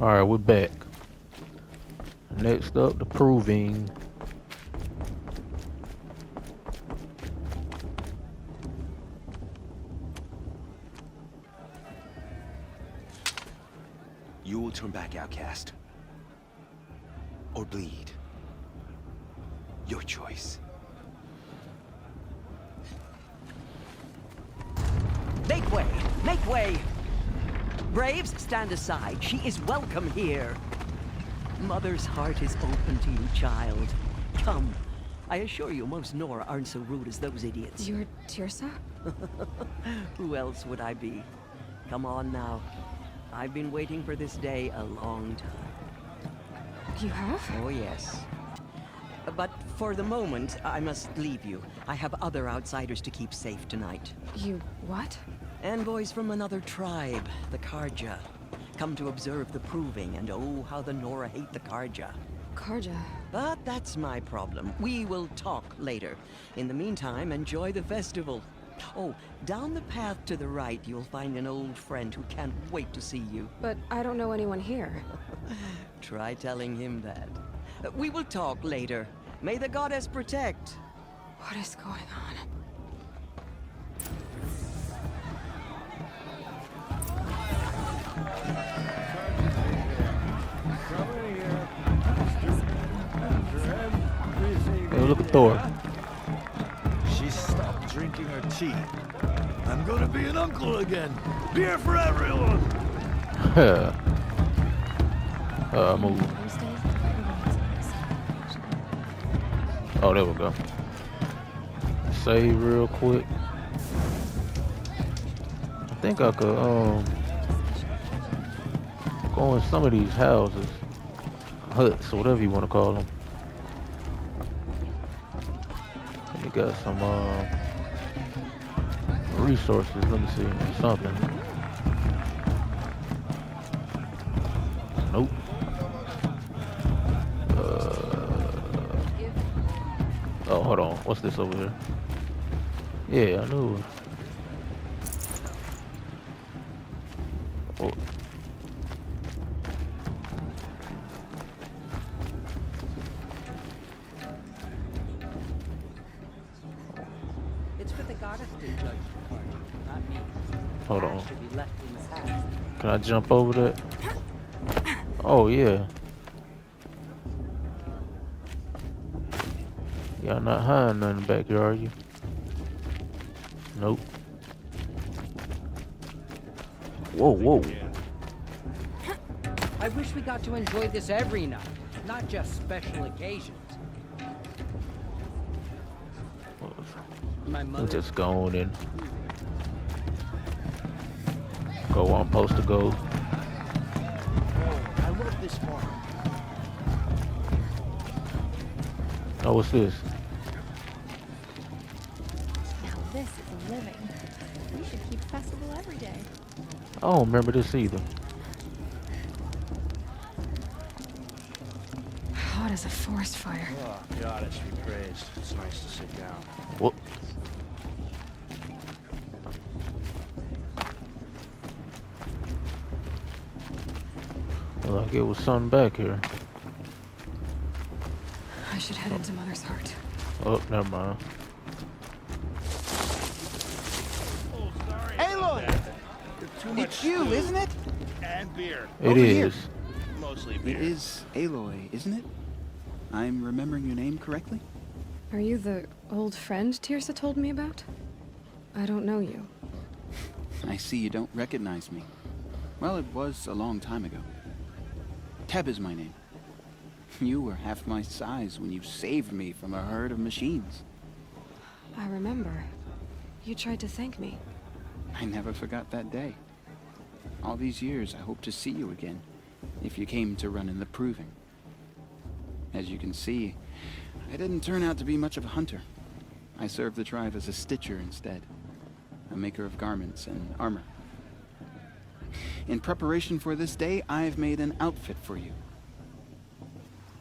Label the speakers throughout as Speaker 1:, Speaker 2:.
Speaker 1: Alright, we're back. Next up, the proving.
Speaker 2: You will turn back, outcast. Or bleed. Your choice.
Speaker 3: Make way! Make way! Braves, stand aside. She is welcome here. Mother's heart is open to you, child. Come. I assure you, most Nora aren't so rude as those idiots.
Speaker 4: You're Tirsa?
Speaker 3: Who else would I be? Come on now. I've been waiting for this day a long time.
Speaker 4: You have?
Speaker 3: Oh, yes. But for the moment, I must leave you. I have other outsiders to keep safe tonight.
Speaker 4: You what?
Speaker 3: Envoys from another tribe, the Karja. Come to observe the proving, and oh, how the Nora hate the Karja.
Speaker 4: Karja.
Speaker 3: But that's my problem. We will talk later. In the meantime, enjoy the festival. Oh, down the path to the right, you'll find an old friend who can't wait to see you.
Speaker 4: But I don't know anyone here.
Speaker 3: Try telling him that. We will talk later. May the goddess protect.
Speaker 4: What is going on?
Speaker 1: Hey, look at Thor.
Speaker 5: She stopped drinking her tea. I'm gonna be an uncle again. Beer for everyone.
Speaker 1: Move. Oh, there we go. Save real quick. I think I could go in some of these houses, huts, or whatever you want to call them. You got some resources. Let me see something. Nope. Oh, hold on. What's this over here? Yeah, I knew it. Oh.
Speaker 3: It's for the goddess to judge the party, not me.
Speaker 1: Hold
Speaker 3: That
Speaker 1: on.
Speaker 3: should be left in the past.
Speaker 1: Can I jump over that? Oh, yeah. Y'all not hiding nothing back here, are you? Nope. Whoa, whoa.
Speaker 6: I wish we got to enjoy this every night, not just special occasions. My
Speaker 1: I'm
Speaker 6: mother.
Speaker 1: just going and go where I'm supposed to go.
Speaker 5: I love this farm.
Speaker 1: Oh, what's this?
Speaker 7: Now this is living. We should keep festival every day.
Speaker 1: I don't remember this either.
Speaker 4: Hot as a forest fire.
Speaker 5: Oh, goddess be praised. It's nice to sit down.
Speaker 1: Whoop. Well, like it was something back here.
Speaker 4: I should head into Mother's heart.
Speaker 1: Oh, never mind.
Speaker 5: Aloy!
Speaker 8: It's you, isn't it?
Speaker 5: And beer.
Speaker 1: It
Speaker 8: Over here.
Speaker 1: is.
Speaker 5: Mostly
Speaker 8: It
Speaker 5: beer.
Speaker 8: is Aloy, isn't it? I'm remembering your name correctly?
Speaker 4: Are you the old friend Tirsa told me about? I don't know you.
Speaker 8: I see you don't recognize me. Well, it was a long time ago. Teb is my name. You were half my size when you saved me from a herd of machines.
Speaker 4: I remember. You tried to thank me.
Speaker 8: I never forgot that day. All these years, I hope to see you again, if you came to run in the proving. As you can see, I didn't turn out to be much of a hunter. I served the tribe as a stitcher instead, a maker of garments and armor. In preparation for this day, I've made an outfit for you.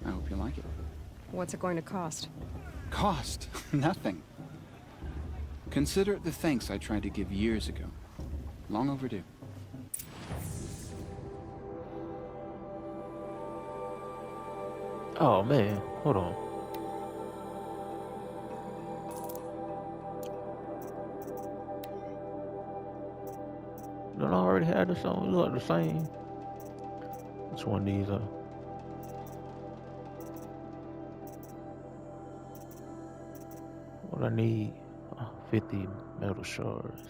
Speaker 8: I hope you like it.
Speaker 4: What's it going to cost?
Speaker 8: Cost? Nothing. Consider it the thanks I tried to give years ago. Long overdue.
Speaker 1: Oh man, hold on. Don't I already have this on? It look like the same. Which one of these are? What I need? 50 metal shards.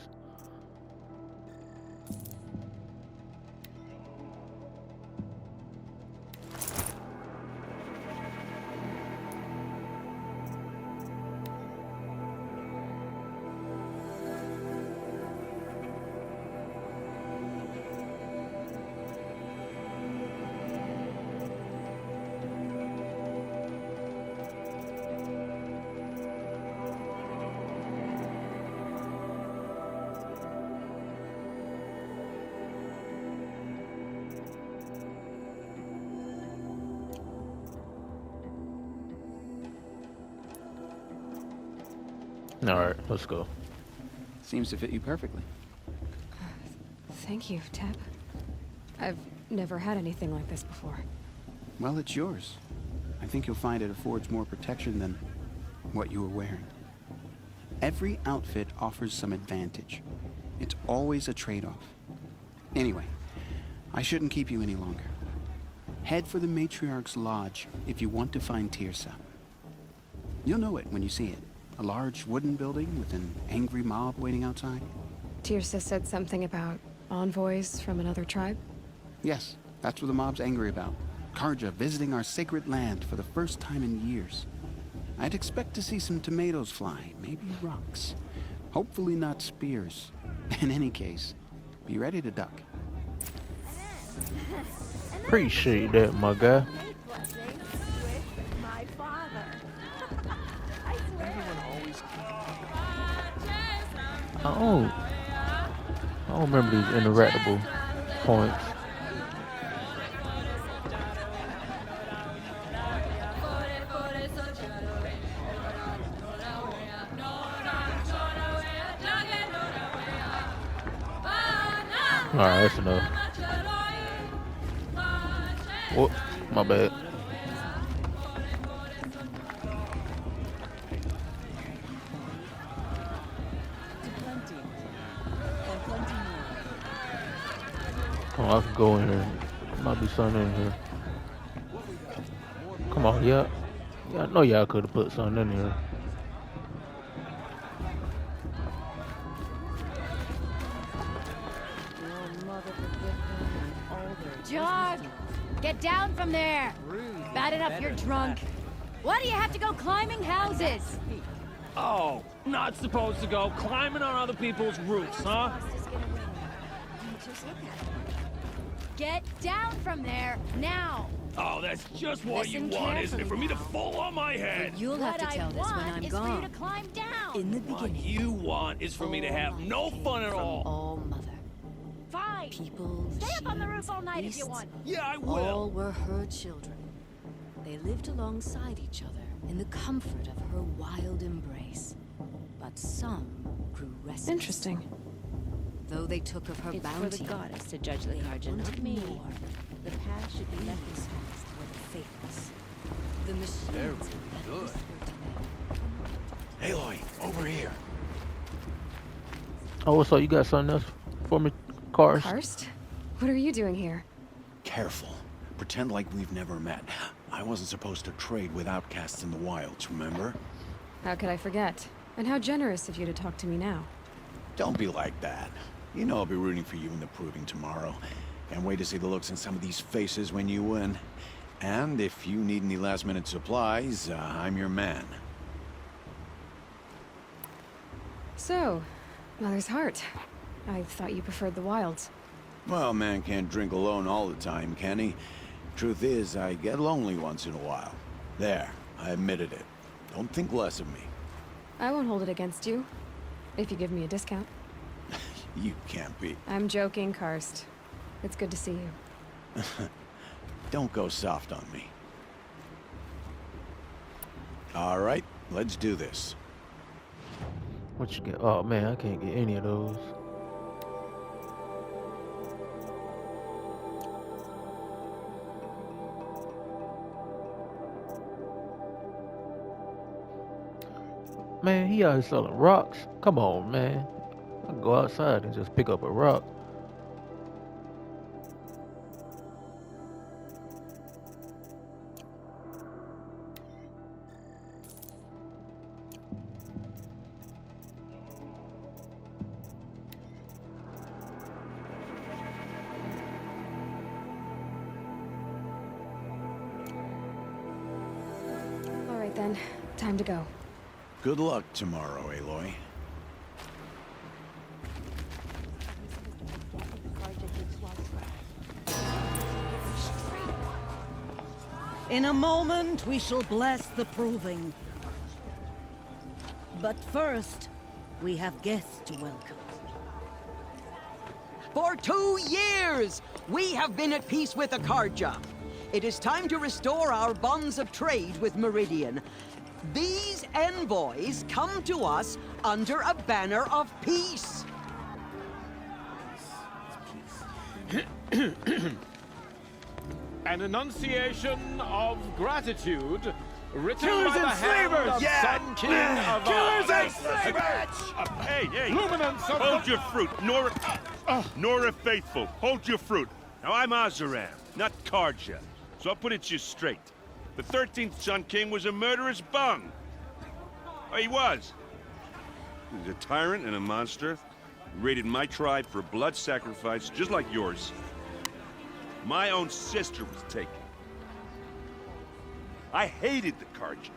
Speaker 1: Alright, let's go.
Speaker 8: Seems to fit you perfectly.
Speaker 4: Thank you, Tap. I've never had anything like this before.
Speaker 8: Well, it's yours. I think you'll find it affords more protection than what you were wearing. Every outfit offers some advantage. It's always a trade-off. Anyway, I shouldn't keep you any longer. Head for the Matriarch's Lodge if you want to find Tirsa. You'll know it when you see it. A large wooden building with an angry mob waiting outside.
Speaker 4: Tirsa said something about envoys from another tribe?
Speaker 8: Yes, that's what the mob's angry about. Karja visiting our sacred land for the first time in years. I'd expect to see some tomatoes fly, maybe rocks. Hopefully not spears. In any case, be ready to duck.
Speaker 1: Appreciate that, my guy.
Speaker 7: My father.
Speaker 1: I don't remember these interactable points. Alright, that's enough. Whoop, my bad. Oh, I could go in here. There might be something in here. Come on, yeah. Yeah, I know y'all could have put something in here.
Speaker 9: Jog! Get down from there! Bad enough you're drunk. Why do you have to go climbing houses?
Speaker 10: Oh, not supposed to go climbing on other people's roofs, huh?
Speaker 9: Get down from there, now!
Speaker 10: Oh, that's just what you
Speaker 9: Listen
Speaker 10: want, isn't it? For me to
Speaker 9: carefully
Speaker 10: fall on my head.
Speaker 9: You'll have to tell this when I'm gone. For you to climb down. In the
Speaker 10: What
Speaker 9: beginning.
Speaker 10: you want is for me to have no fun at all.
Speaker 9: All mother. Fine. People. Stay up on the roof all night if you want.
Speaker 10: Yeah, I will.
Speaker 9: All were her children. They lived alongside each other in the comfort of her wild embrace. But some grew restless.
Speaker 4: Interesting.
Speaker 9: Though they took of her
Speaker 11: It's
Speaker 9: bounty,
Speaker 11: for the goddess to judge the Karja, not me.
Speaker 9: more.
Speaker 11: The path should be left
Speaker 9: These
Speaker 11: exposed.
Speaker 9: were the faithless. The machines that
Speaker 5: good.
Speaker 9: whispered to them.
Speaker 2: Aloy, over here.
Speaker 1: Oh, so you got something else for me, Karst?
Speaker 4: Karst? What are you doing here?
Speaker 2: Careful. Pretend like we've never met. I wasn't supposed to trade with outcasts in the wilds, remember?
Speaker 4: How could I forget? And how generous of you to talk to me now.
Speaker 2: Don't be like that. You know I'll be rooting for you in the proving tomorrow. Can't wait to see the looks on some of these faces when you win. And if you need any last-minute supplies, I'm your man.
Speaker 4: So, Mother's Heart. I thought you preferred the wilds.
Speaker 2: Well, man can't drink alone all the time, can he? Truth is, I get lonely once in a while. There, I admitted it. Don't think less of me.
Speaker 4: I won't hold it against you. If you give me a discount.
Speaker 2: You can't be.
Speaker 4: I'm joking, Karst. It's good to see you.
Speaker 2: Don't go soft on me. All right, let's do this.
Speaker 1: What you get? Oh man, I can't get any of those. Man, he out here selling rocks. Come on, man. I can go outside and just pick up a rock.
Speaker 4: All right then, time to go.
Speaker 2: Good luck tomorrow, Aloy.
Speaker 12: In a moment, we shall bless the proving. But first, we have guests to welcome.
Speaker 3: For 2 years, we have been at peace with Akarja. It is time to restore our bonds of trade with Meridian. These envoys come to us under a banner of peace.
Speaker 10: An enunciation of gratitude written
Speaker 5: Killers
Speaker 10: by the
Speaker 5: and
Speaker 10: hand
Speaker 5: slavers!
Speaker 10: of
Speaker 5: Yeah!
Speaker 10: Sun King of
Speaker 5: Killers and
Speaker 10: slavers!
Speaker 13: Hey!
Speaker 10: Luminance of
Speaker 13: Hold your fruit, Nora. Nora Faithful, hold your fruit. Now I'm Azaram, not Karja, so I'll put it to you straight. The 13th Sun King was a murderous bung. Oh, he was. He was a tyrant and a monster. He raided my tribe for blood sacrifice, just like yours. My own sister was taken. I hated the Karja.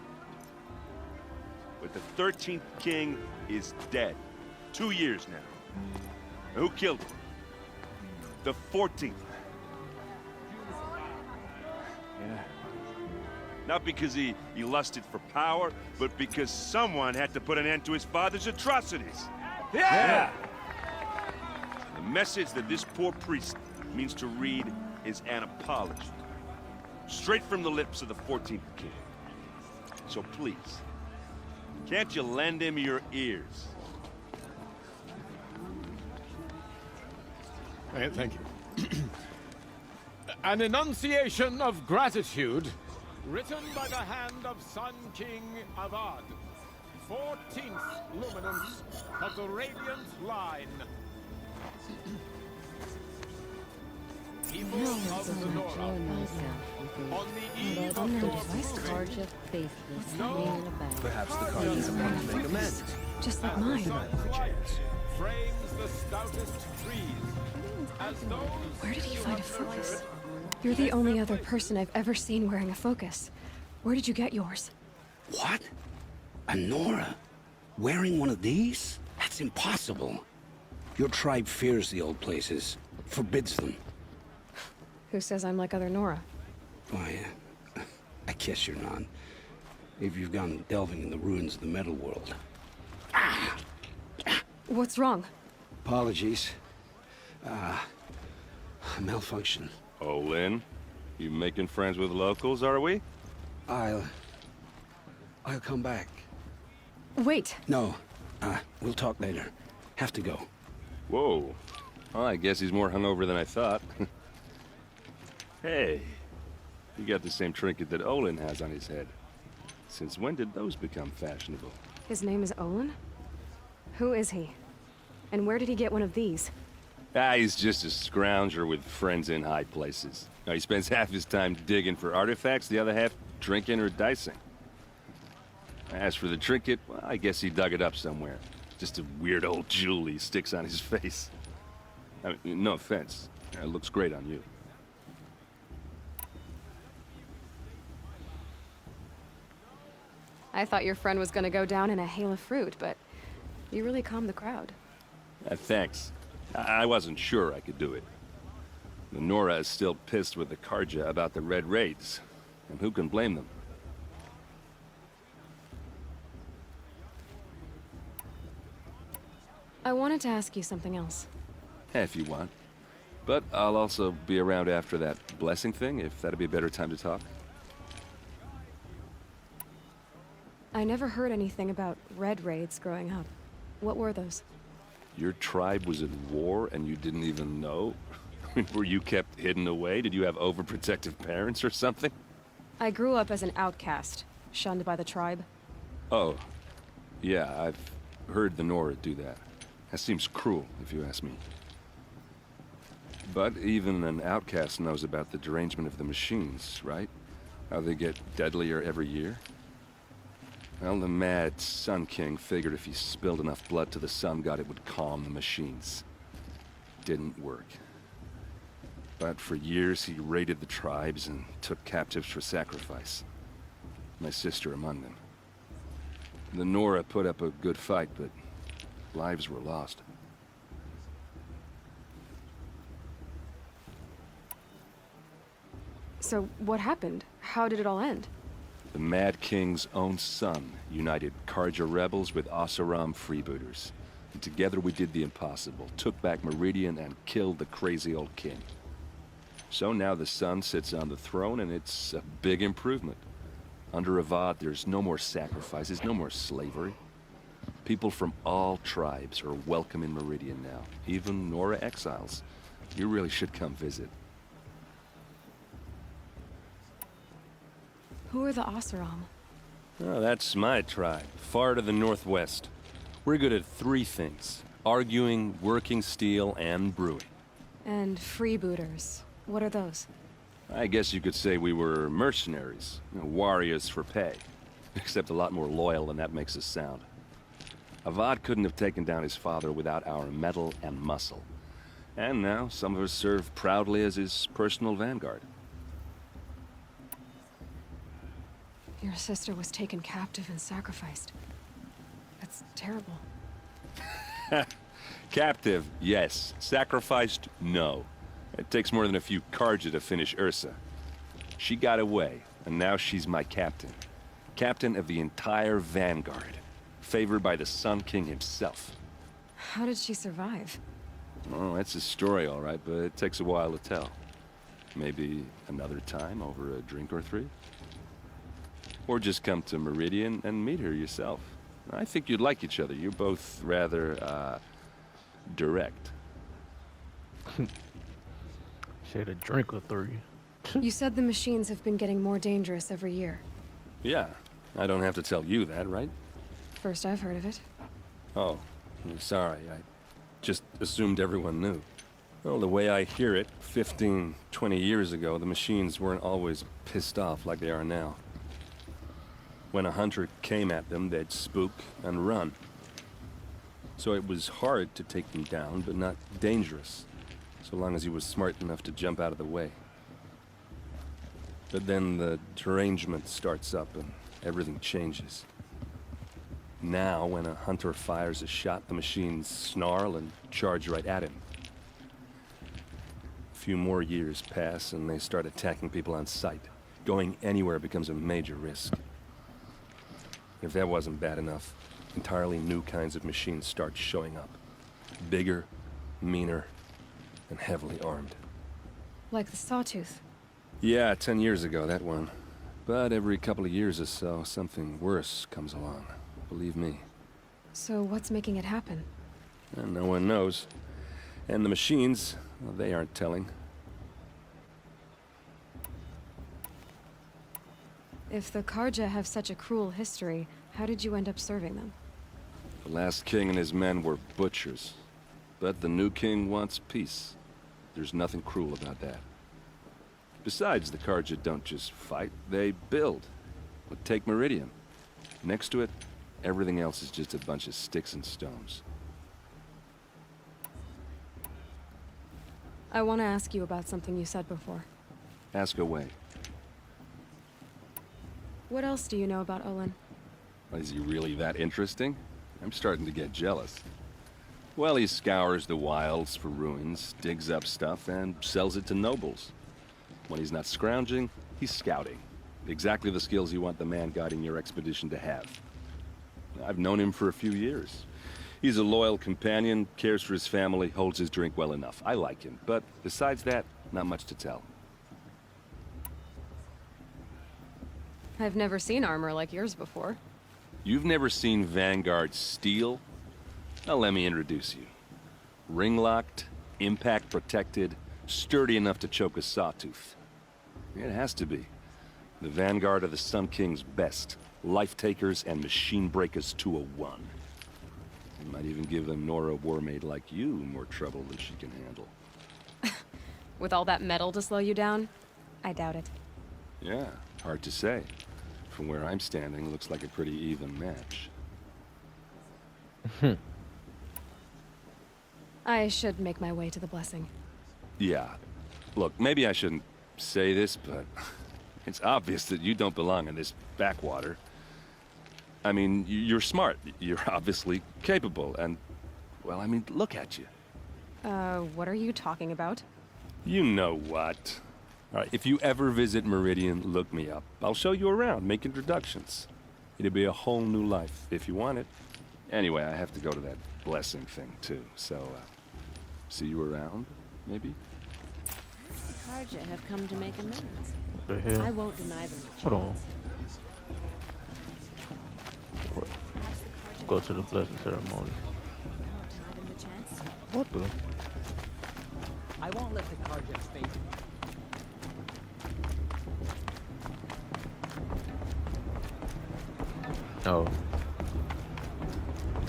Speaker 13: But the 13th king is dead. 2 years now. Who killed him? The 14th. Yeah. Not because he lusted for power, but because someone had to put an end to his father's atrocities.
Speaker 5: Yeah!
Speaker 13: The message that this poor priest means to read is an apology. Straight from the lips of the 14th king. So please, can't you lend him your ears?
Speaker 10: Thank you. An enunciation of gratitude written by the hand of Sun King Avad, 14th luminance of the Radiant Line. People of the Nora, on the eve of your proving,
Speaker 5: Perhaps the Cardinals want to make amends.
Speaker 4: Just like mine.
Speaker 10: frames the stoutest trees, as those
Speaker 4: Where did he find a focus? You're the only other person I've ever seen wearing a focus. Where did you get yours?
Speaker 14: What? A Nora? Wearing one of these? That's impossible. Your tribe fears the old places, forbids them.
Speaker 4: Who says I'm like other Nora?
Speaker 14: Why, I guess you're not. If you've gone delving in the ruins of the metal world.
Speaker 4: What's wrong?
Speaker 14: Apologies. Malfunction.
Speaker 13: Oh, Lynn, you making friends with locals, are we?
Speaker 14: I'll come back.
Speaker 4: Wait.
Speaker 14: No, we'll talk later. Have to go.
Speaker 13: Whoa. Well, I guess he's more hungover than I thought. Hey, you got the same trinket that Olin has on his head. Since when did those become fashionable?
Speaker 4: His name is Olin? Who is he? And where did he get one of these?
Speaker 13: He's just a scrounger with friends in high places. Now, he spends half his time digging for artifacts, the other half drinking or dicing. As for the trinket, well, I guess he dug it up somewhere. Just a weird old jewel he sticks on his face. I mean, no offense. It looks great on you.
Speaker 4: I thought your friend was gonna go down in a hail of fruit, but you really calmed the crowd.
Speaker 13: Thanks. I wasn't sure I could do it. The Nora is still pissed with the Karja about the Red Raids, and who can blame them?
Speaker 4: I wanted to ask you something else.
Speaker 13: If you want. But I'll also be around after that blessing thing, if that'd be a better time to talk.
Speaker 4: I never heard anything about Red Raids growing up. What were those?
Speaker 13: Your tribe was at war and you didn't even know? Were you kept hidden away? Did you have overprotective parents or something?
Speaker 4: I grew up as an outcast, shunned by the tribe.
Speaker 13: Oh.
Speaker 15: Yeah, I've heard the Nora do that. That seems cruel, if you ask me. But even an outcast knows about the derangement of the machines, right? How they get deadlier every year. Well, the mad Sun King figured if he spilled enough blood to the Sun God, it would calm the machines. Didn't work. But for years, he raided the tribes and took captives for sacrifice. My sister among them. The Nora put up a good fight, but lives were lost.
Speaker 4: So, what happened? How did it all end?
Speaker 15: The Mad King's own son united Karja rebels with Oseram freebooters. And together we did the impossible, took back Meridian and killed the crazy old king. So now the son sits on the throne and it's a big improvement. Under Avad, there's no more sacrifices, no more slavery. People from all tribes are welcome in Meridian now, even Nora exiles. You really should come visit.
Speaker 4: Who are the Oseram?
Speaker 15: Oh, that's my tribe, far to the northwest. We're good at 3 things: arguing, working steel, and brewing.
Speaker 4: And freebooters. What are those?
Speaker 15: I guess you could say we were mercenaries, warriors for pay. Except a lot more loyal than that makes us sound. Avad couldn't have taken down his father without our metal and muscle. And now, some of us serve proudly as his personal vanguard.
Speaker 4: Your sister was taken captive and sacrificed. That's terrible.
Speaker 15: Captive, yes. Sacrificed, no. It takes more than a few Karja to finish Ursa. She got away, and now she's my captain. Captain of the entire vanguard. Favored by the Sun King himself.
Speaker 4: How did she survive?
Speaker 15: Oh, that's a story, all right, but it takes a while to tell. Maybe another time over a drink or 3? Or just come to Meridian and meet her yourself. I think you'd like each other. You're both rather, direct.
Speaker 1: She had a drink or 3.
Speaker 4: You said the machines have been getting more dangerous every year.
Speaker 15: Yeah, I don't have to tell you that, right?
Speaker 4: First I've heard of it.
Speaker 15: Oh, I'm sorry. I just assumed everyone knew. Well, the way I hear it, 15, 20 years ago, the machines weren't always pissed off like they are now. When a hunter came at them, they'd spook and run. So it was hard to take them down, but not dangerous, so long as he was smart enough to jump out of the way. But then the derangement starts up and everything changes. Now, when a hunter fires a shot, the machines snarl and charge right at him. A few more years pass and they start attacking people on sight. Going anywhere becomes a major risk. If that wasn't bad enough, entirely new kinds of machines start showing up. Bigger, meaner, and heavily armed.
Speaker 4: Like the Sawtooth.
Speaker 15: Yeah, 10 years ago, that one. But every couple of years or so, something worse comes along. Believe me.
Speaker 4: So what's making it happen?
Speaker 15: And no one knows. And the machines, well, they aren't telling.
Speaker 4: If the Karja have such a cruel history, how did you end up serving them?
Speaker 15: The last king and his men were butchers. But the new king wants peace. There's nothing cruel about that. Besides, the Karja don't just fight, they build. But take Meridian. Next to it, everything else is just a bunch of sticks and stones.
Speaker 4: I want to ask you about something you said before.
Speaker 15: Ask away.
Speaker 4: What else do you know about Olin?
Speaker 15: Is he really that interesting? I'm starting to get jealous. Well, he scours the wilds for ruins, digs up stuff, and sells it to nobles. When he's not scrounging, he's scouting. Exactly the skills you want the man guiding your expedition to have. I've known him for a few years. He's a loyal companion, cares for his family, holds his drink well enough. I like him, but besides that, not much to tell.
Speaker 4: I've never seen armor like yours before.
Speaker 15: You've never seen Vanguard steel? Now let me introduce you. Ring-locked, impact-protected, sturdy enough to choke a sawtooth. It has to be. The vanguard of the Sun King's best. Life takers and machine breakers to a one. We might even give them Nora Warmaid like you more trouble than she can handle.
Speaker 4: With all that metal to slow you down? I doubt it.
Speaker 15: Yeah, hard to say. From where I'm standing, looks like a pretty even match.
Speaker 4: I should make my way to the blessing.
Speaker 15: Yeah. Look, maybe I shouldn't say this, but it's obvious that you don't belong in this backwater. I mean, you're smart. You're obviously capable, and, well, I mean, look at you.
Speaker 4: What are you talking about?
Speaker 15: You know what. All right, if you ever visit Meridian, look me up. I'll show you around, make introductions. It'll be a whole new life, if you want it. Anyway, I have to go to that blessing thing, too, so, see you around, maybe?
Speaker 11: The Karja have come to make amends.
Speaker 1: What the hell?
Speaker 11: I won't deny them.
Speaker 1: Hold on. Go to the blessing ceremony. What the?
Speaker 6: I won't let the Karja fade.
Speaker 1: Oh.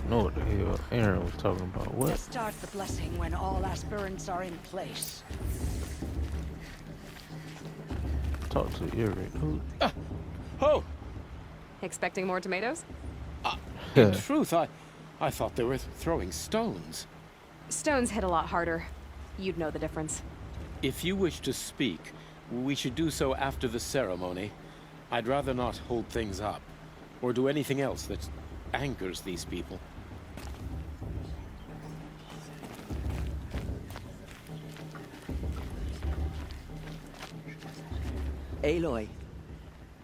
Speaker 1: I know what the hell Aaron was talking about. What?
Speaker 12: Start the blessing when all aspirants are in place.
Speaker 1: Talk to Eric. Who?
Speaker 10: Oh!
Speaker 4: Expecting more tomatoes?
Speaker 10: In truth, I thought they were throwing stones.
Speaker 4: Stones hit a lot harder. You'd know the difference.
Speaker 10: If you wish to speak, we should do so after the ceremony. I'd rather not hold things up, or do anything else that angers these people.
Speaker 3: Aloy,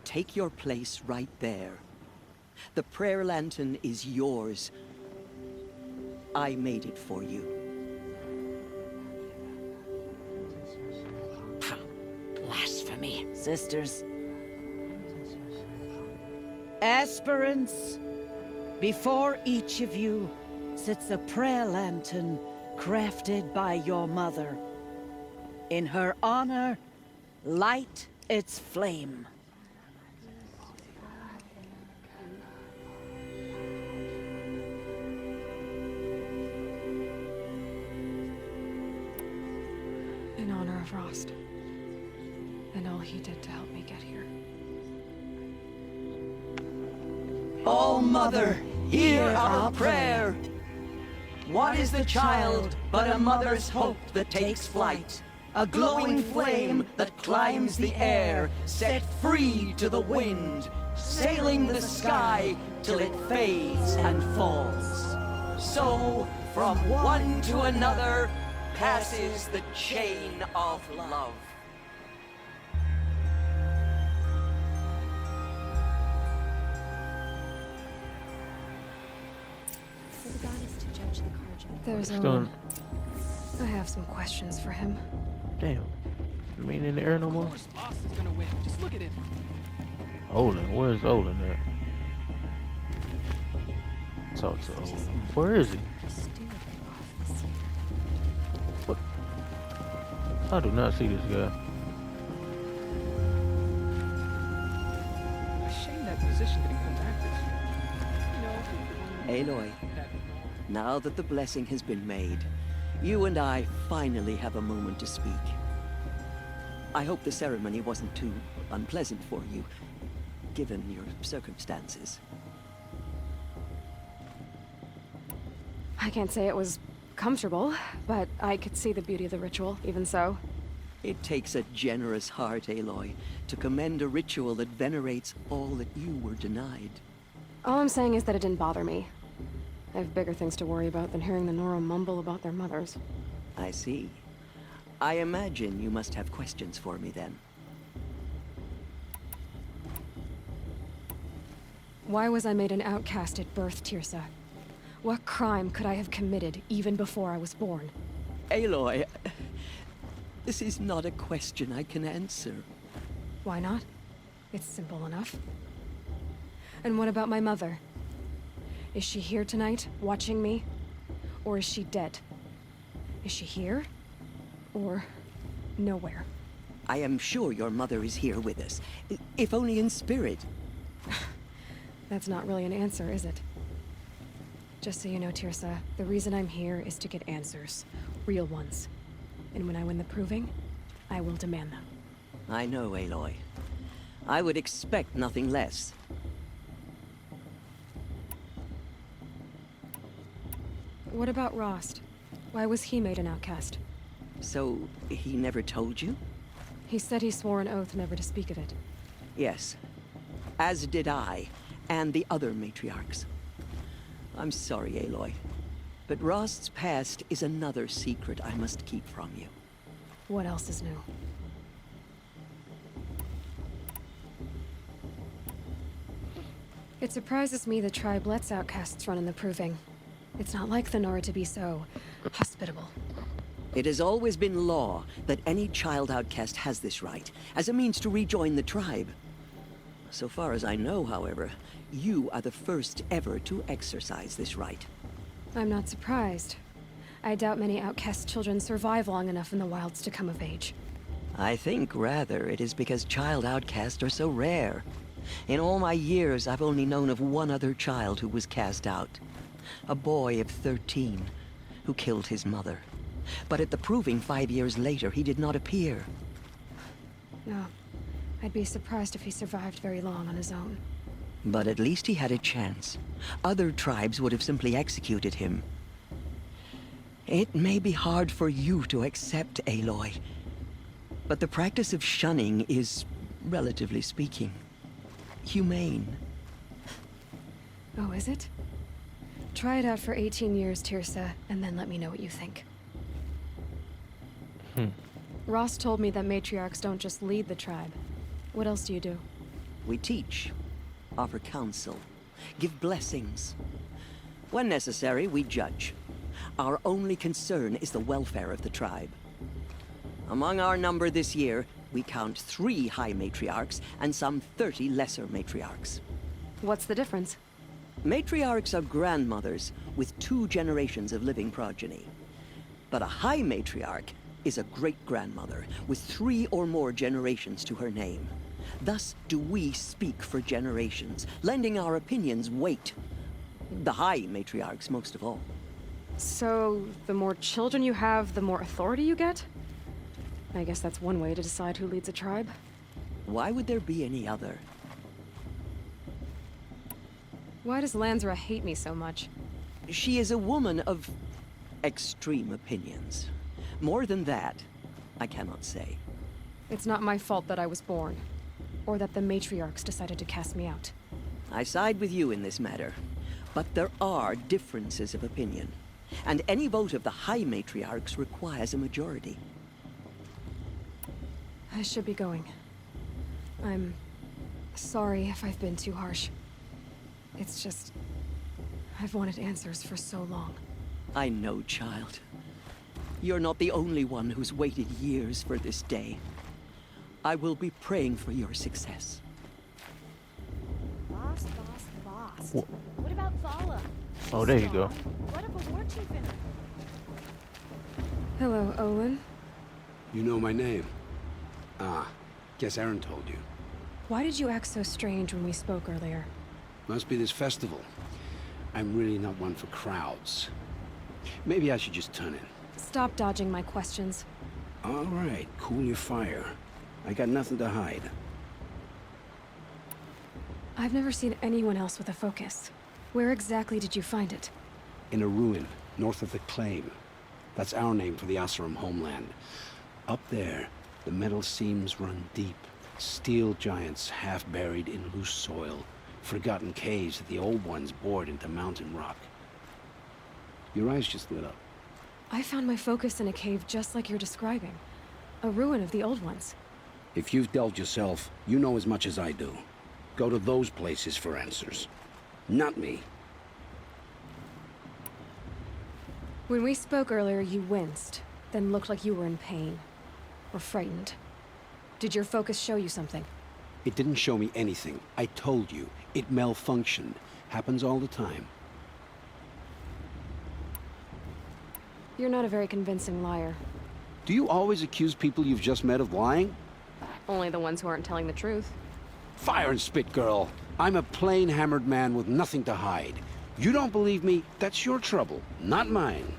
Speaker 3: take your place right there. The prayer lantern is yours. I made it for you.
Speaker 12: Blasphemy. Sisters. Aspirants, before each of you sits a prayer lantern crafted by your mother. In her honor, light its flame.
Speaker 4: In honor of Rost. And all he did to help me get here.
Speaker 3: Oh, Mother, hear our prayer. What is the child but a mother's hope that takes flight? A glowing flame that climbs the air, set free to the wind, sailing the sky till it fades and falls. So, from one to another, passes the chain of love.
Speaker 11: For the goddess to judge the Karja.
Speaker 4: There's
Speaker 1: Still-
Speaker 4: Owen. I have some questions for him.
Speaker 1: Damn. You ain't in the air no more?
Speaker 6: Boss is gonna win. Just look at him.
Speaker 1: Olin. Where's Olin at? Talk to Olin. Where is he? What? I do not see this guy.
Speaker 6: A shame that musician didn't come back this year.
Speaker 3: Aloy, now that the blessing has been made, you and I finally have a moment to speak. I hope the ceremony wasn't too unpleasant for you, given your circumstances.
Speaker 4: I can't say it was comfortable, but I could see the beauty of the ritual, even so.
Speaker 3: It takes a generous heart, Aloy, to commend a ritual that venerates all that you were denied.
Speaker 4: All I'm saying is that it didn't bother me. I have bigger things to worry about than hearing the Nora mumble about their mothers.
Speaker 3: I see. I imagine you must have questions for me then.
Speaker 4: Why was I made an outcast at birth, Tirsa? What crime could I have committed even before I was born?
Speaker 3: Aloy, this is not a question I can answer.
Speaker 4: Why not? It's simple enough. And what about my mother? Is she here tonight, watching me? Or is she dead? Is she here? Or nowhere?
Speaker 3: I am sure your mother is here with us, if only in spirit.
Speaker 4: That's not really an answer, is it? Just so you know, Tirsa, the reason I'm here is to get answers. Real ones. And when I win the proving, I will demand them.
Speaker 3: I know, Aloy. I would expect nothing less.
Speaker 4: What about Rost? Why was he made an outcast?
Speaker 3: So, he never told you?
Speaker 4: He said he swore an oath never to speak of it.
Speaker 3: Yes. As did I, and the other matriarchs. I'm sorry, Aloy, but Rost's past is another secret I must keep from you.
Speaker 4: What else is new? It surprises me the tribe lets outcasts run in the proving. It's not like the Nora to be so hospitable.
Speaker 3: It has always been law that any child outcast has this right, as a means to rejoin the tribe. So far as I know, however, you are the first ever to exercise this right.
Speaker 4: I'm not surprised. I doubt many outcast children survive long enough in the wilds to come of age.
Speaker 3: I think, rather, it is because child outcasts are so rare. In all my years, I've only known of one other child who was cast out. A boy of 13, who killed his mother. But at the proving 5 years later, he did not appear.
Speaker 4: No. I'd be surprised if he survived very long on his own.
Speaker 3: But at least he had a chance. Other tribes would have simply executed him. It may be hard for you to accept, Aloy, but the practice of shunning is, relatively speaking, humane.
Speaker 4: Oh, is it? Try it out for 18 years, Tirsa, and then let me know what you think. Ross told me that matriarchs don't just lead the tribe. What else do you do?
Speaker 3: We teach, offer counsel, give blessings. When necessary, we judge. Our only concern is the welfare of the tribe. Among our number this year, we count 3 high matriarchs and some 30 lesser matriarchs.
Speaker 4: What's the difference?
Speaker 3: Matriarchs are grandmothers with 2 generations of living progeny. But a high matriarch is a great-grandmother with 3 or more generations to her name. Thus do we speak for generations, lending our opinions weight. The high matriarchs most of all.
Speaker 4: So, the more children you have, the more authority you get? I guess that's one way to decide who leads a tribe.
Speaker 3: Why would there be any other?
Speaker 4: Why does Lansra hate me so much?
Speaker 3: She is a woman of extreme opinions. More than that, I cannot say.
Speaker 4: It's not my fault that I was born, or that the matriarchs decided to cast me out.
Speaker 3: I side with you in this matter, but there are differences of opinion, and any vote of the high matriarchs requires a majority.
Speaker 4: I should be going. I'm sorry if I've been too harsh. It's just, I've wanted answers for so long.
Speaker 3: I know, child. You're not the only one who's waited years for this day. I will be praying for your success.
Speaker 11: Lost. What about Vala?
Speaker 1: Oh, there you go.
Speaker 11: What if a war chief in her?
Speaker 4: Hello, Olin.
Speaker 14: You know my name? Ah, guess Aaron told you.
Speaker 4: Why did you act so strange when we spoke earlier?
Speaker 14: Must be this festival. I'm really not one for crowds. Maybe I should just turn in.
Speaker 4: Stop dodging my questions.
Speaker 14: All right, cool your fire. I got nothing to hide.
Speaker 4: I've never seen anyone else with a focus. Where exactly did you find it?
Speaker 14: In a ruin, north of the Claim. That's our name for the Asuram homeland. Up there, the metal seams run deep. Steel giants half buried in loose soil. Forgotten caves that the old ones bored into mountain rock. Your eyes just lit up.
Speaker 4: I found my focus in a cave just like you're describing. A ruin of the old ones.
Speaker 14: If you've delved yourself, you know as much as I do. Go to those places for answers. Not me.
Speaker 4: When we spoke earlier, you winced, then looked like you were in pain. Or frightened. Did your focus show you something?
Speaker 14: It didn't show me anything. I told you. It malfunctioned. Happens all the time.
Speaker 4: You're not a very convincing liar.
Speaker 14: Do you always accuse people you've just met of lying?
Speaker 4: Only the ones who aren't telling the truth.
Speaker 14: Fire and spit, girl. I'm a plain hammered man with nothing to hide. You don't believe me? That's your trouble, not mine.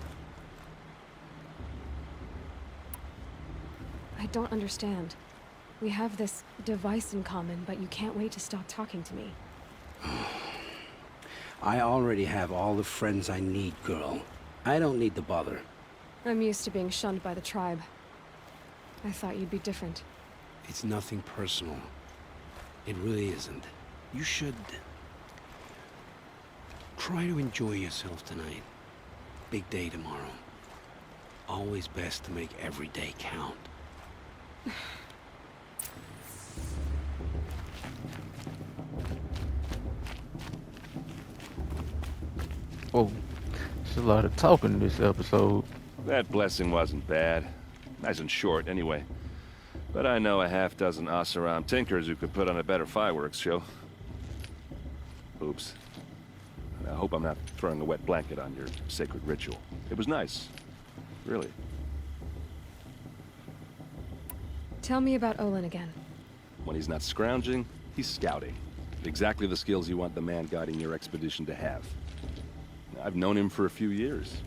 Speaker 4: I don't understand. We have this device in common, but you can't wait to stop talking to me.
Speaker 14: I already have all the friends I need, girl. I don't need the bother.
Speaker 4: I'm used to being shunned by the tribe. I thought you'd be different.
Speaker 14: It's nothing personal. It really isn't. You should try to enjoy yourself tonight. Big day tomorrow. Always best to make every day count.
Speaker 1: Whoa, there's a lot of talking this episode.
Speaker 15: That blessing wasn't bad. Nice and short, anyway. But I know a half-dozen Oseram tinkers who could put on a better fireworks show. Oops. I hope I'm not throwing a wet blanket on your sacred ritual. It was nice. Really.
Speaker 4: Tell me about Olin again.
Speaker 15: When he's not scrounging, he's scouting. Exactly the skills you want the man guiding your expedition to have. I've known him for a few years.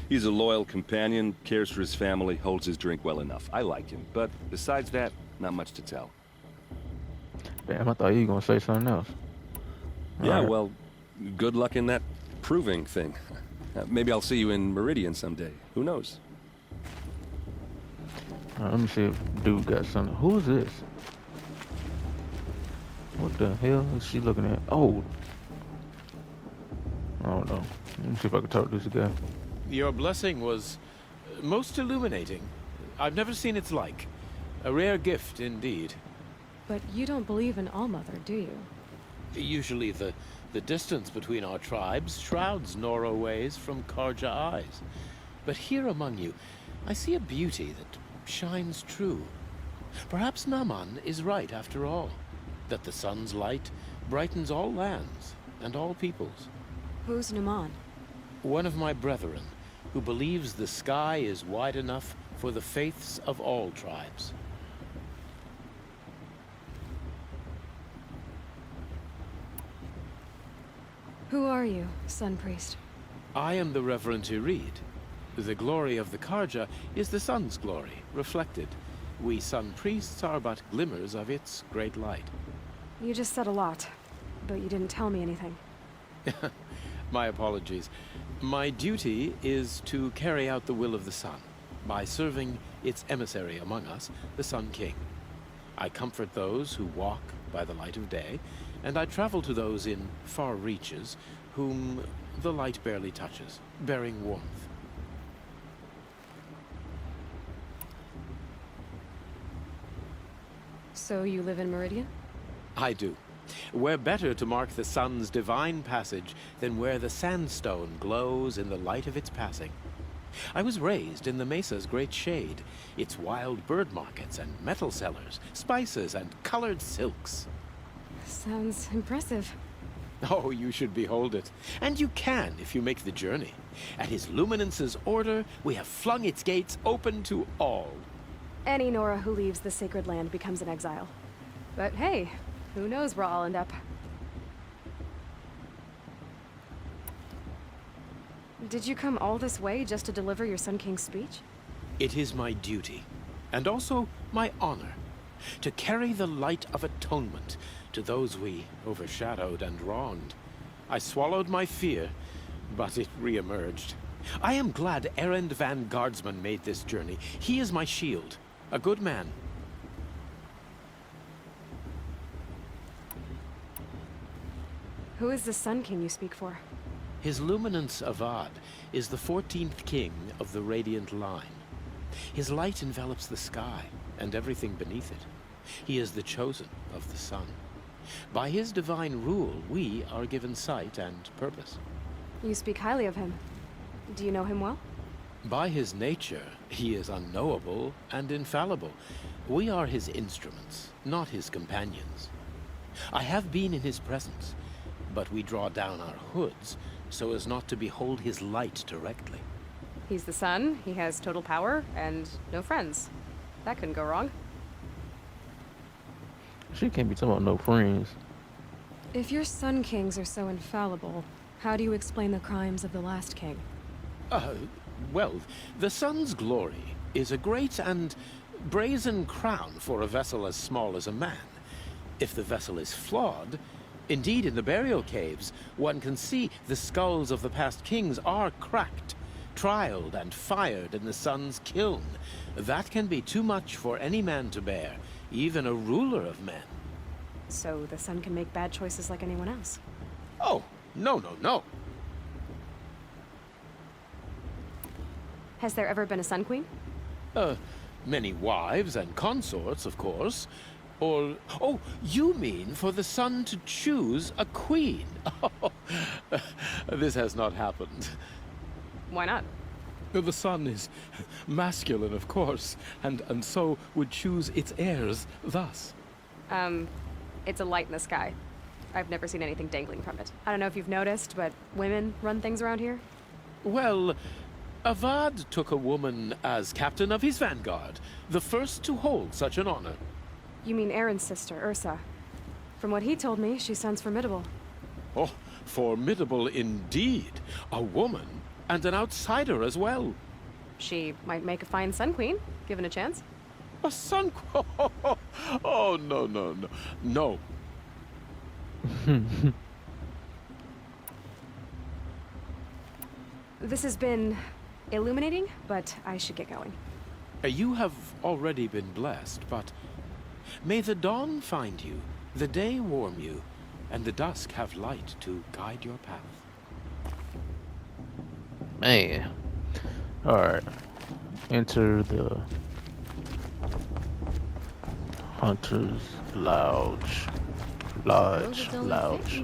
Speaker 15: He's a loyal companion, cares for his family, holds his drink well enough. I like him, but besides that, not much to tell.
Speaker 1: Damn, I thought you were gonna say something else.
Speaker 15: Yeah, well, good luck in that proving thing. Maybe I'll see you in Meridian someday. Who knows?
Speaker 1: Let me see if dude got something. Who is this? What the hell is she looking at? Oh. I don't know. Let me see if I can talk to this guy.
Speaker 10: Your blessing was most illuminating. I've never seen its like. A rare gift indeed.
Speaker 4: But you don't believe in Allmother, do you?
Speaker 10: Usually the distance between our tribes shrouds Nora ways from Karja eyes. But here among you, I see a beauty that shines true. Perhaps Naman is right after all, that the sun's light brightens all lands and all peoples.
Speaker 4: Who's Naman?
Speaker 10: One of my brethren, who believes the sky is wide enough for the faiths of all tribes.
Speaker 4: Who are you, Sun Priest?
Speaker 10: I am the Reverend Irid. The glory of the Karja is the sun's glory, reflected. We Sun Priests are but glimmers of its great light.
Speaker 4: You just said a lot, but you didn't tell me anything.
Speaker 10: My apologies. My duty is to carry out the will of the sun, by serving its emissary among us, the Sun King. I comfort those who walk by the light of day, and I travel to those in far reaches, whom the light barely touches, bearing warmth.
Speaker 4: So you live in Meridian?
Speaker 10: I do. Where better to mark the sun's divine passage than where the sandstone glows in the light of its passing. I was raised in the mesa's great shade, its wild bird markets and metal cellars, spices and colored silks.
Speaker 4: Sounds impressive.
Speaker 10: Oh, you should behold it. And you can if you make the journey. At his luminance's order, we have flung its gates open to all.
Speaker 4: Any Nora who leaves the sacred land becomes an exile. But hey, who knows where I'll end up. Did you come all this way just to deliver your Sun King's speech?
Speaker 10: It is my duty, and also my honor, to carry the light of atonement to those we overshadowed and wronged. I swallowed my fear, but it re-emerged. I am glad Erend van Guardsman made this journey. He is my shield, a good man.
Speaker 4: Who is the Sun King you speak for?
Speaker 10: His Luminance Avad is the 14th king of the Radiant Line. His light envelops the sky and everything beneath it. He is the chosen of the sun. By his divine rule, we are given sight and purpose.
Speaker 4: You speak highly of him. Do you know him well?
Speaker 10: By his nature, he is unknowable and infallible. We are his instruments, not his companions. I have been in his presence, but we draw down our hoods so as not to behold his light directly.
Speaker 4: He's the sun, he has total power, and no friends. That couldn't go wrong.
Speaker 1: She can't be talking about no friends.
Speaker 4: If your Sun Kings are so infallible, how do you explain the crimes of the last king?
Speaker 10: Well, the sun's glory is a great and brazen crown for a vessel as small as a man. If the vessel is flawed, indeed in the burial caves, one can see the skulls of the past kings are cracked, trialed and fired in the sun's kiln. That can be too much for any man to bear, even a ruler of men.
Speaker 4: So the sun can make bad choices like anyone else?
Speaker 10: Oh, no.
Speaker 4: Has there ever been a Sun Queen?
Speaker 10: Many wives and consorts, of course. Or, oh, you mean for the sun to choose a queen? This has not happened.
Speaker 4: Why not?
Speaker 16: The sun is masculine, of course, and so would choose its heirs thus.
Speaker 4: It's a light in the sky. I've never seen anything dangling from it. I don't know if you've noticed, but women run things around here.
Speaker 10: Well, Avad took a woman as captain of his vanguard, the first to hold such an honor.
Speaker 4: You mean Aaron's sister, Ursa. From what he told me, she sounds formidable.
Speaker 10: Oh, formidable indeed. A woman, and an outsider as well.
Speaker 4: She might make a fine Sun Queen, given a chance.
Speaker 10: A Sun Queen? Oh, no. No.
Speaker 4: This has been illuminating, but I should get going.
Speaker 10: You have already been blessed, but may the dawn find you, the day warm you, and the dusk have light to guide your path.
Speaker 1: Man. Alright. Enter the Hunter's Lodge. Lodge.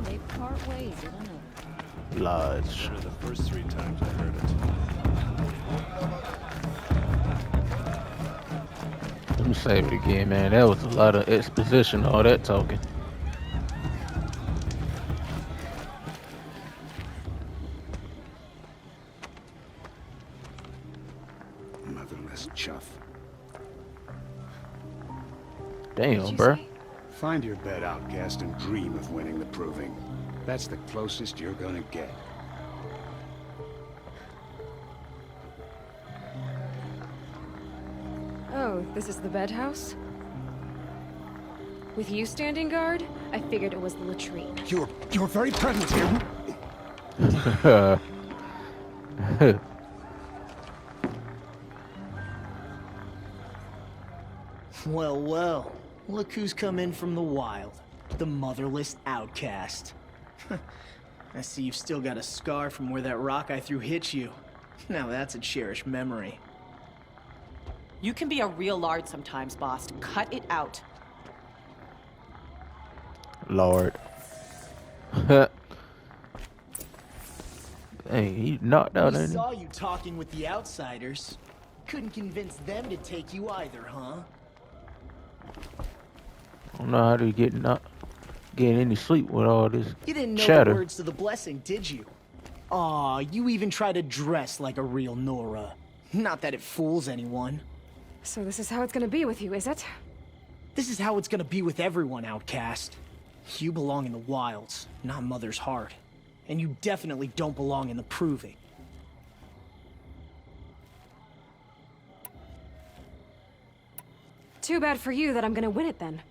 Speaker 9: They part ways, I don't know.
Speaker 1: Lodge.
Speaker 5: The first 3 times I heard it.
Speaker 1: Let me save it again, man. That was a lot of exposition, all that talking.
Speaker 14: Motherless chuff.
Speaker 1: Damn, bruh.
Speaker 14: Find your bed, outcast, and dream of winning the proving. That's the closest you're gonna get.
Speaker 4: Oh, this is the bed house? With you standing guard, I figured it was the latrine.
Speaker 14: You're very present here.
Speaker 17: Well, look who's come in from the wild. The motherless outcast. I see you've still got a scar from where that rock I threw hit you. Now that's a cherished memory.
Speaker 18: You can be a real lard sometimes, boss. Cut it out.
Speaker 1: Lord. Hey, he knocked out,
Speaker 17: We
Speaker 1: ain't he?
Speaker 17: saw you talking with the outsiders. Couldn't convince them to take you either, huh?
Speaker 1: I don't know how to get any sleep with all this
Speaker 17: You didn't know
Speaker 1: chatter.
Speaker 17: the words to the blessing, did you? Aw, you even try to dress like a real Nora. Not that it fools anyone.
Speaker 4: So this is how it's gonna be with you, is it?
Speaker 17: This is how it's gonna be with everyone, outcast. You belong in the wilds, not Mother's heart. And you definitely don't belong in the proving.
Speaker 4: Too bad for you that I'm gonna win it then.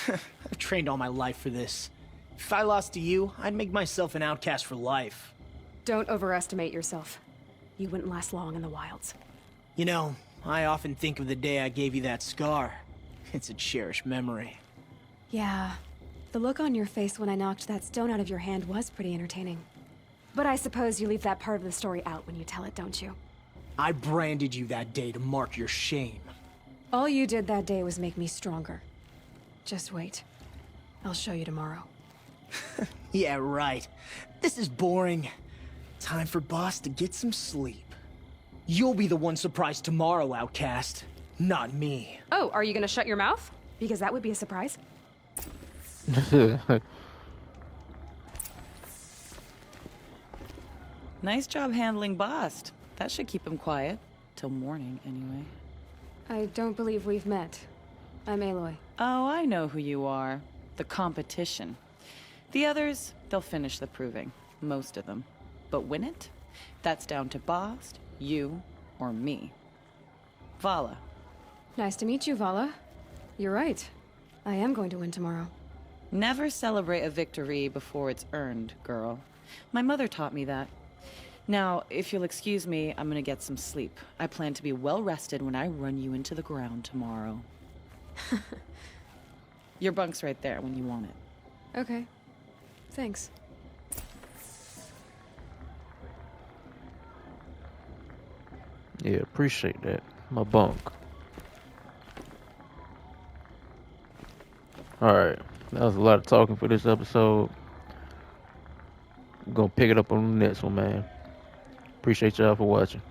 Speaker 17: I've trained all my life for this. If I lost to you, I'd make myself an outcast for life.
Speaker 4: Don't overestimate yourself. You wouldn't last long in the wilds.
Speaker 17: You know, I often think of the day I gave you that scar. It's a cherished memory.
Speaker 4: Yeah. The look on your face when I knocked that stone out of your hand was pretty entertaining. But I suppose you leave that part of the story out when you tell it, don't you?
Speaker 17: I branded you that day to mark your shame.
Speaker 4: All you did that day was make me stronger. Just wait. I'll show you tomorrow.
Speaker 17: Yeah, right. This is boring. Time for Boss to get some sleep. You'll be the one surprised tomorrow, outcast. Not me.
Speaker 4: Oh, are you gonna shut your mouth? Because that would be a surprise.
Speaker 18: Nice job handling Bast. That should keep him quiet. Till morning, anyway.
Speaker 4: I don't believe we've met. I'm Aloy.
Speaker 18: Oh, I know who you are. The competition. The others, they'll finish the proving. Most of them. But win it? That's down to Bast, you, or me. Vala.
Speaker 4: Nice to meet you, Vala. You're right. I am going to win tomorrow.
Speaker 18: Never celebrate a victory before it's earned, girl. My mother taught me that. Now, if you'll excuse me, I'm gonna get some sleep. I plan to be well rested when I run you into the ground tomorrow. Your bunk's right there when you want it.
Speaker 4: Okay. Thanks.
Speaker 1: Yeah, appreciate that. My bunk. Alright. That was a lot of talking for this episode. I'm gonna pick it up on the next one, man. Appreciate y'all for watching.